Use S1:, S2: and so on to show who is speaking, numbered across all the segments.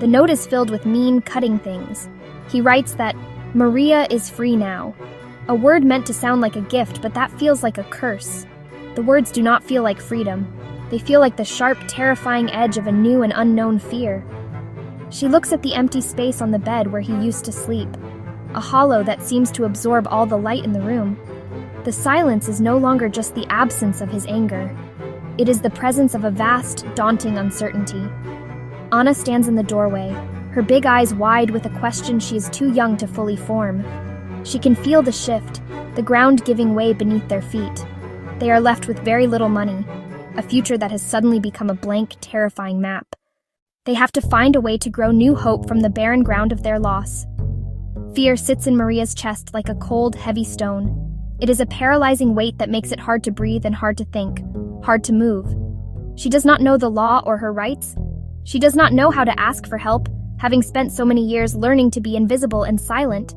S1: The note is filled with mean, cutting things. He writes that Maria is free now. A word meant to sound like a gift, but that feels like a curse. The words do not feel like freedom. They feel like the sharp, terrifying edge of a new and unknown fear. She looks at the empty space on the bed where he used to sleep, a hollow that seems to absorb all the light in the room. The silence is no longer just the absence of his anger. It is the presence of a vast, daunting uncertainty. Anna stands in the doorway, her big eyes wide with a question she is too young to fully form. She can feel the shift, the ground giving way beneath their feet. They are left with very little money, a future that has suddenly become a blank, terrifying map. They have to find a way to grow new hope from the barren ground of their loss. Fear sits in Maria's chest like a cold, heavy stone. It is a paralyzing weight that makes it hard to breathe and hard to think, hard to move. She does not know the law or her rights. She does not know how to ask for help, having spent so many years learning to be invisible and silent.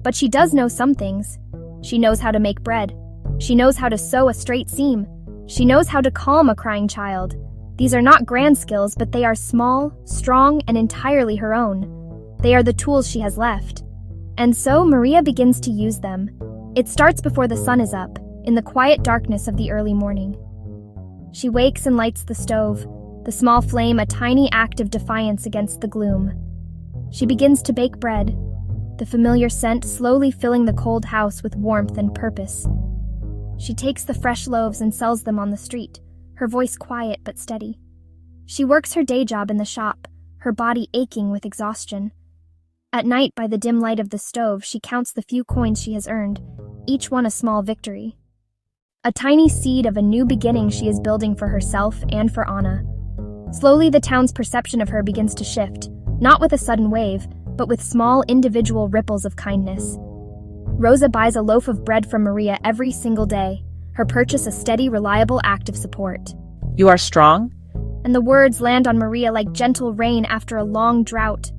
S1: But she does know some things. She knows how to make bread. She knows how to sew a straight seam. She knows how to calm a crying child. These are not grand skills, but they are small, strong, and entirely her own. They are the tools she has left. And so Maria begins to use them. It starts before the sun is up, in the quiet darkness of the early morning. She wakes and lights the stove, the small flame a tiny act of defiance against the gloom. She begins to bake bread, the familiar scent slowly filling the cold house with warmth and purpose. She takes the fresh loaves and sells them on the street, her voice quiet but steady. She works her day job in the shop, her body aching with exhaustion. At night, by the dim light of the stove, she counts the few coins she has earned, each one a small victory. A tiny seed of a new beginning she is building for herself and for Anna. Slowly, the town's perception of her begins to shift, not with a sudden wave, but with small individual ripples of kindness. Rosa buys a loaf of bread from Maria every single day, her purchase a steady, reliable act of support.
S2: You are strong?
S1: And the words land on Maria like gentle rain after a long drought.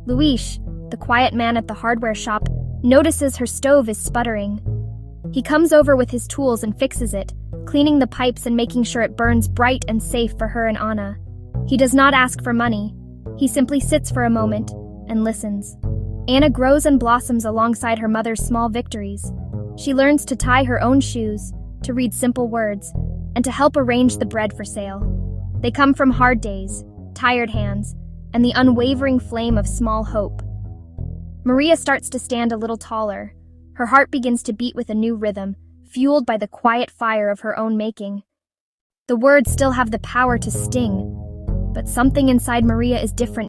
S1: Luis, the quiet man at the hardware shop, notices her stove is sputtering. He comes over with his tools and fixes it, cleaning the pipes and making sure it burns bright and safe for her and Anna. He does not ask for money. He simply sits for a moment and listens. Anna grows and blossoms alongside her mother's small victories. She learns to tie her own shoes, to read simple words, and to help arrange the bread for sale. They come from hard days, tired hands, and the unwavering flame of small hope. Maria starts to stand a little taller. Her heart begins to beat with a new rhythm, fueled by the quiet fire of her own making. The words still have the power to sting, but something inside Maria is different